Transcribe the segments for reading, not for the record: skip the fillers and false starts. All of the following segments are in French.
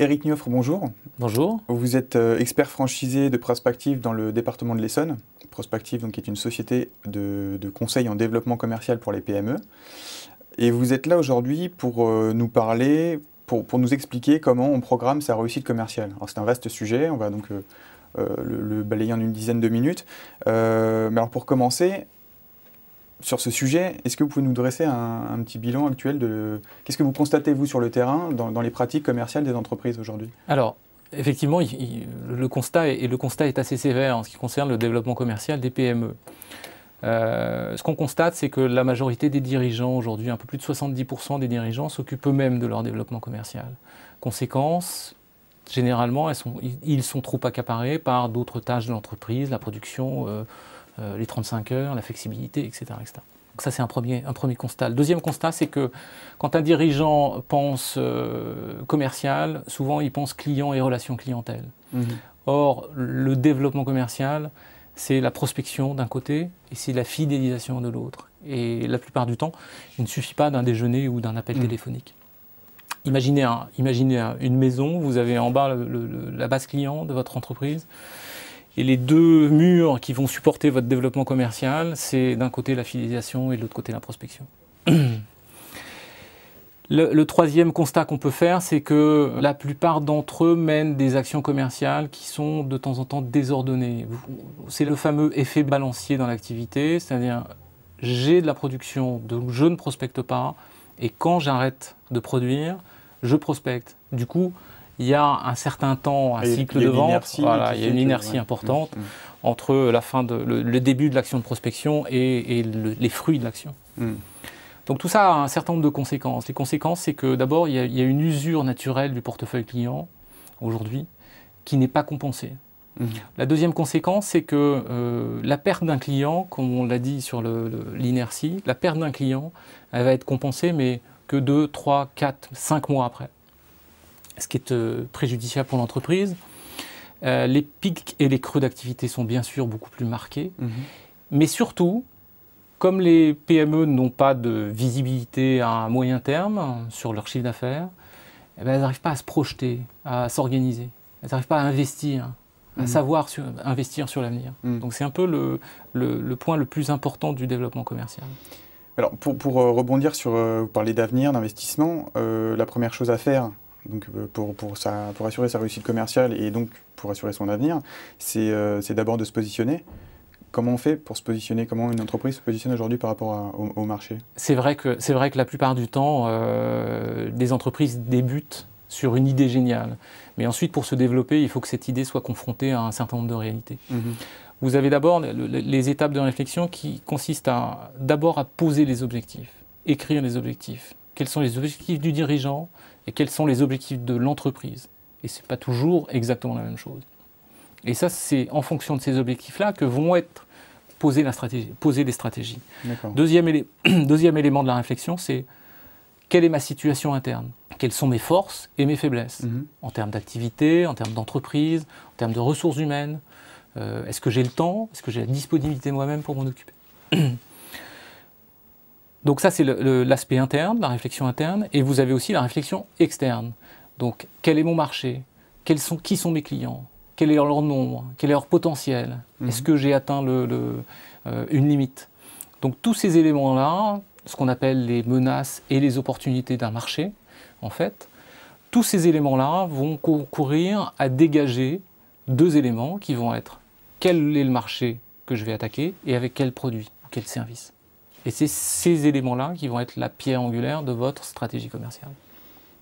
Éric Nioffre, bonjour. Bonjour. Vous êtes expert franchisé de Prospective dans le département de l'Essonne. Prospective, donc, est une société de conseil en développement commercial pour les PME. Et vous êtes là aujourd'hui pour nous parler, pour nous expliquer comment on programme sa réussite commerciale. Alors c'est un vaste sujet, on va donc le balayer en une dizaine de minutes. Mais alors pour commencer, sur ce sujet, est-ce que vous pouvez nous dresser un petit bilan actuel de... Qu'est-ce que vous constatez, vous, sur le terrain, dans les pratiques commerciales des entreprises aujourd'hui? Alors, effectivement, le constat est assez sévère en ce qui concerne le développement commercial des PME. Ce qu'on constate, c'est que la majorité des dirigeants aujourd'hui, un peu plus de 70% des dirigeants, s'occupent eux-mêmes de leur développement commercial. Conséquence, généralement, ils sont trop accaparés par d'autres tâches de l'entreprise, la production, les 35 heures, la flexibilité, etc. etc. Donc ça, c'est un premier constat. Le deuxième constat, c'est que quand un dirigeant pense commercial, souvent il pense client et relation clientèle. Or, le développement commercial, c'est la prospection d'un côté et c'est la fidélisation de l'autre. Et la plupart du temps, il ne suffit pas d'un déjeuner ou d'un appel téléphonique. Imaginez une maison, vous avez en bas la base client de votre entreprise. Et les deux murs qui vont supporter votre développement commercial, c'est d'un côté la fidélisation et de l'autre côté la prospection. Le troisième constat qu'on peut faire, c'est que la plupart d'entre eux mènent des actions commerciales qui sont de temps en temps désordonnées. C'est le fameux effet balancier dans l'activité, c'est-à-dire j'ai de la production, donc je ne prospecte pas, et quand j'arrête de produire, je prospecte. Du coup, il y a un certain temps, un cycle de vente, voilà, il y a une inertie importante entre le début de l'action de prospection et les fruits de l'action. Donc tout ça a un certain nombre de conséquences. Les conséquences, c'est que d'abord, il y a une usure naturelle du portefeuille client, aujourd'hui, qui n'est pas compensée. La deuxième conséquence, c'est que la perte d'un client, comme on l'a dit sur l'inertie, la perte d'un client, elle va être compensée, mais que 2, 3, 4, 5 mois après. Ce qui est préjudiciable pour l'entreprise. Les pics et les creux d'activité sont bien sûr beaucoup plus marqués, mais surtout, comme les PME n'ont pas de visibilité à moyen terme sur leur chiffre d'affaires, elles n'arrivent pas à se projeter, à s'organiser, elles n'arrivent pas à investir, à savoir investir sur l'avenir. Donc c'est un peu le point le plus important du développement commercial. Alors pour rebondir sur, vous parlez d'avenir, d'investissement, la première chose à faire, donc pour assurer sa réussite commerciale et donc pour assurer son avenir, c'est d'abord de se positionner. Comment on fait pour se positionner? Comment une entreprise se positionne aujourd'hui par rapport au marché? C'est vrai que la plupart du temps, des entreprises débutent sur une idée géniale. Mais ensuite, pour se développer, il faut que cette idée soit confrontée à un certain nombre de réalités. Vous avez d'abord les étapes de réflexion qui consistent d'abord à poser les objectifs, écrire les objectifs. Quels sont les objectifs du dirigeant et quels sont les objectifs de l'entreprise. Et ce n'est pas toujours exactement la même chose. Et ça, c'est en fonction de ces objectifs-là que vont être posées les stratégies. Deuxième élément de la réflexion, c'est quelle est ma situation interne? Quelles sont mes forces et mes faiblesses en termes d'activité, en termes d'entreprise, en termes de ressources humaines? Est-ce que j'ai le temps? Est-ce que j'ai la disponibilité moi-même pour m'en occuper? Donc ça, c'est l'aspect interne, la réflexion interne, et vous avez aussi la réflexion externe. Donc, quel est mon marché? Qui sont mes clients? Quel est leur nombre? Quel est leur potentiel? Est-ce que j'ai atteint une limite? Donc tous ces éléments-là, ce qu'on appelle les menaces et les opportunités d'un marché, en fait, tous ces éléments-là vont concourir à dégager deux éléments qui vont être quel est le marché que je vais attaquer et avec quel produit, quel service. Et c'est ces éléments-là qui vont être la pierre angulaire de votre stratégie commerciale.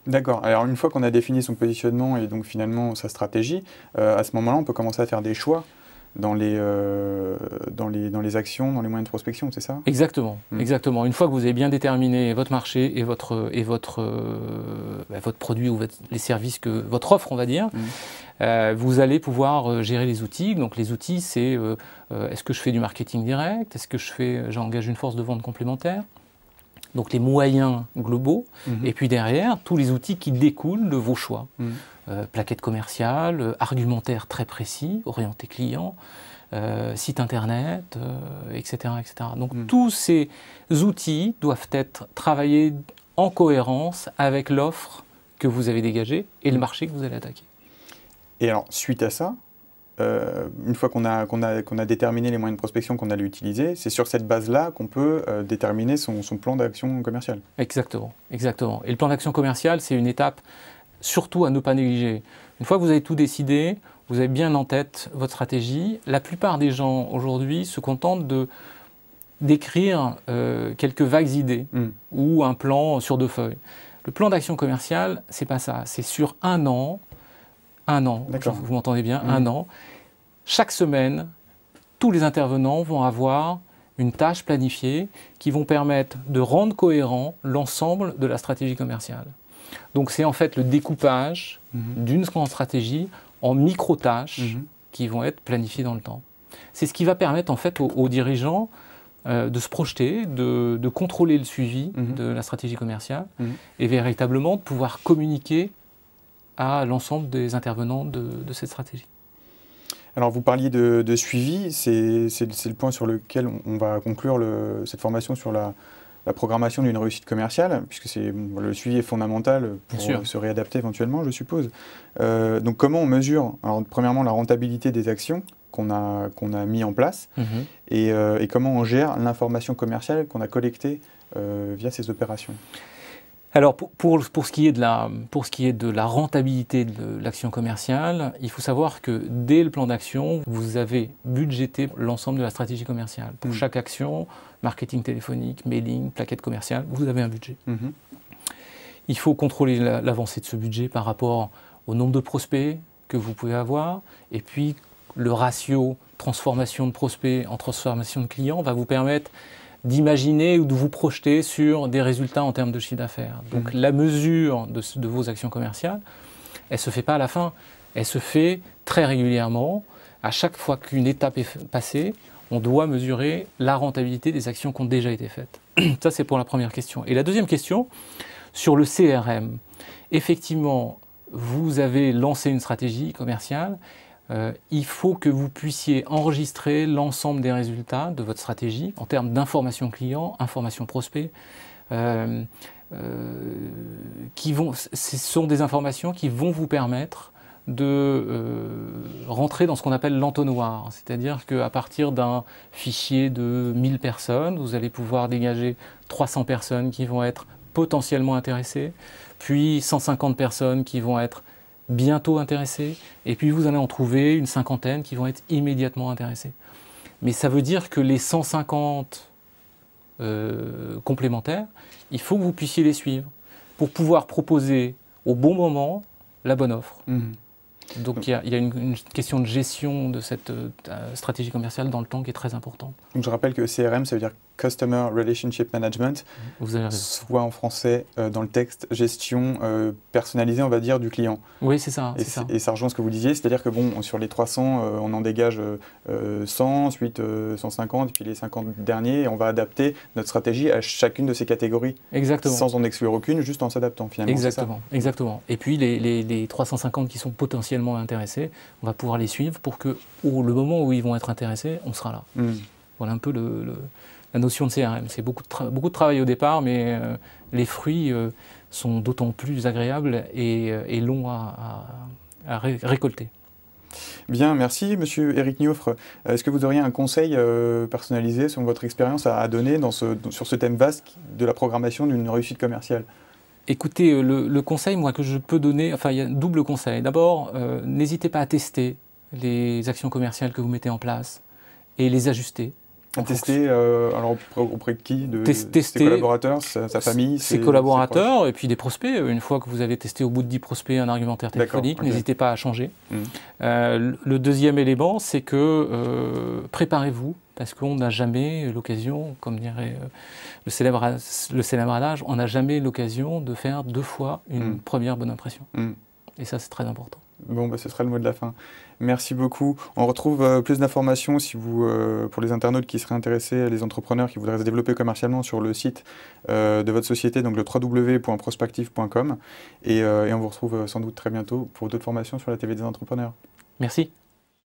D'accord. Alors une fois qu'on a défini son positionnement et donc finalement sa stratégie, à ce moment-là, on peut commencer à faire des choix dans les actions, dans les moyens de prospection, c'est ça? Exactement. Exactement. Une fois que vous avez bien déterminé votre marché et votre produit ou les services, votre offre, on va dire, vous allez pouvoir gérer les outils. Donc les outils, c'est est-ce que je fais du marketing direct? Est-ce que j'engage une force de vente complémentaire? Donc les moyens globaux, et puis derrière, tous les outils qui découlent de vos choix. Plaquettes commerciales, argumentaire très précis, orienté client, site internet, etc., etc. Donc tous ces outils doivent être travaillés en cohérence avec l'offre que vous avez dégagé et le marché que vous allez attaquer. Et alors, suite à ça, une fois qu'on a déterminé les moyens de prospection qu'on allait utiliser, c'est sur cette base-là qu'on peut déterminer son plan d'action commerciale. Exactement, exactement. Et le plan d'action commerciale, c'est une étape surtout à ne pas négliger. Une fois que vous avez tout décidé, vous avez bien en tête votre stratégie. La plupart des gens aujourd'hui se contentent d'écrire quelques vagues idées ou un plan sur 2 feuilles. Le plan d'action commerciale, c'est pas ça. C'est sur un an, vous m'entendez bien, un an. Chaque semaine, tous les intervenants vont avoir une tâche planifiée qui vont permettre de rendre cohérent l'ensemble de la stratégie commerciale. Donc c'est en fait le découpage d'une grande stratégie en micro-tâches qui vont être planifiées dans le temps. C'est ce qui va permettre en fait aux dirigeants de se projeter, de contrôler le suivi de la stratégie commerciale et véritablement de pouvoir communiquer à l'ensemble des intervenants de cette stratégie. Alors vous parliez de suivi, c'est le point sur lequel on va conclure cette formation sur la programmation d'une réussite commerciale, puisque le suivi est fondamental pour se réadapter éventuellement, je suppose. Donc comment on mesure, alors, premièrement, la rentabilité des actions qu'on a mis en place et comment on gère l'information commerciale qu'on a collectée via ces opérations? Alors pour ce qui est de la rentabilité de l'action commerciale, il faut savoir que dès le plan d'action, vous avez budgété l'ensemble de la stratégie commerciale. Pour chaque action, marketing téléphonique, mailing, plaquette commerciale, vous avez un budget. Il faut contrôler l'avancée de ce budget par rapport au nombre de prospects que vous pouvez avoir, et puis le ratio transformation de prospects en transformation de clients va vous permettre d'imaginer ou de vous projeter sur des résultats en termes de chiffre d'affaires. Donc la mesure de vos actions commerciales, elle ne se fait pas à la fin, elle se fait très régulièrement. À chaque fois qu'une étape est passée, on doit mesurer la rentabilité des actions qui ont déjà été faites. Ça, c'est pour la première question. Et la deuxième question, sur le CRM. Effectivement, vous avez lancé une stratégie commerciale. Il faut que vous puissiez enregistrer l'ensemble des résultats de votre stratégie en termes d'information client, information prospect. Ce sont des informations qui vont vous permettre de rentrer dans ce qu'on appelle l'entonnoir. C'est-à-dire qu'à partir d'un fichier de 1000 personnes, vous allez pouvoir dégager 300 personnes qui vont être potentiellement intéressées, puis 150 personnes qui vont être bientôt intéressés, et puis vous allez en trouver une cinquantaine qui vont être immédiatement intéressés. Mais ça veut dire que les 150 complémentaires, il faut que vous puissiez les suivre pour pouvoir proposer au bon moment la bonne offre. Donc il y a une question de gestion de cette stratégie commerciale dans le temps qui est très importante. Donc je rappelle que CRM, ça veut dire Customer Relationship Management, vous avez raison. Soit en français dans le texte, gestion personnalisée, on va dire, du client. Oui, c'est ça. Et ça rejoint ce que vous disiez, c'est-à-dire que bon, sur les 300, on en dégage 100, ensuite 150, puis les 50 derniers, et on va adapter notre stratégie à chacune de ces catégories. Exactement. Sans en exclure aucune, juste en s'adaptant finalement. Exactement, exactement. Et puis les 350 qui sont potentiellement intéressés, on va pouvoir les suivre pour que, le moment où ils vont être intéressés, on sera là. Voilà un peu la notion de CRM. C'est beaucoup de travail au départ, mais les fruits sont d'autant plus agréables et longs à récolter. Bien, merci Monsieur Éric Niaufre. Est-ce que vous auriez un conseil personnalisé sur votre expérience à donner sur ce thème vaste de la programmation d'une réussite commerciale? Écoutez, le conseil moi, que je peux donner, enfin il y a un double conseil. D'abord, n'hésitez pas à tester les actions commerciales que vous mettez en place et les ajuster. Tester alors auprès de qui? Ses collaborateurs, sa famille? Ses collaborateurs et puis des prospects. Une fois que vous avez testé au bout de 10 prospects un argumentaire téléphonique, n'hésitez pas à changer. Le deuxième élément, c'est que préparez-vous, parce qu'on n'a jamais l'occasion, comme dirait le célèbre adage, on n'a jamais l'occasion de faire 2 fois une première bonne impression. Et ça, c'est très important. Bon, ce sera le mot de la fin. Merci beaucoup. On retrouve plus d'informations pour les internautes qui seraient intéressés, les entrepreneurs qui voudraient se développer commercialement sur le site de votre société, donc le www.prospactive.com. Et on vous retrouve sans doute très bientôt pour d'autres formations sur la TV des entrepreneurs. Merci.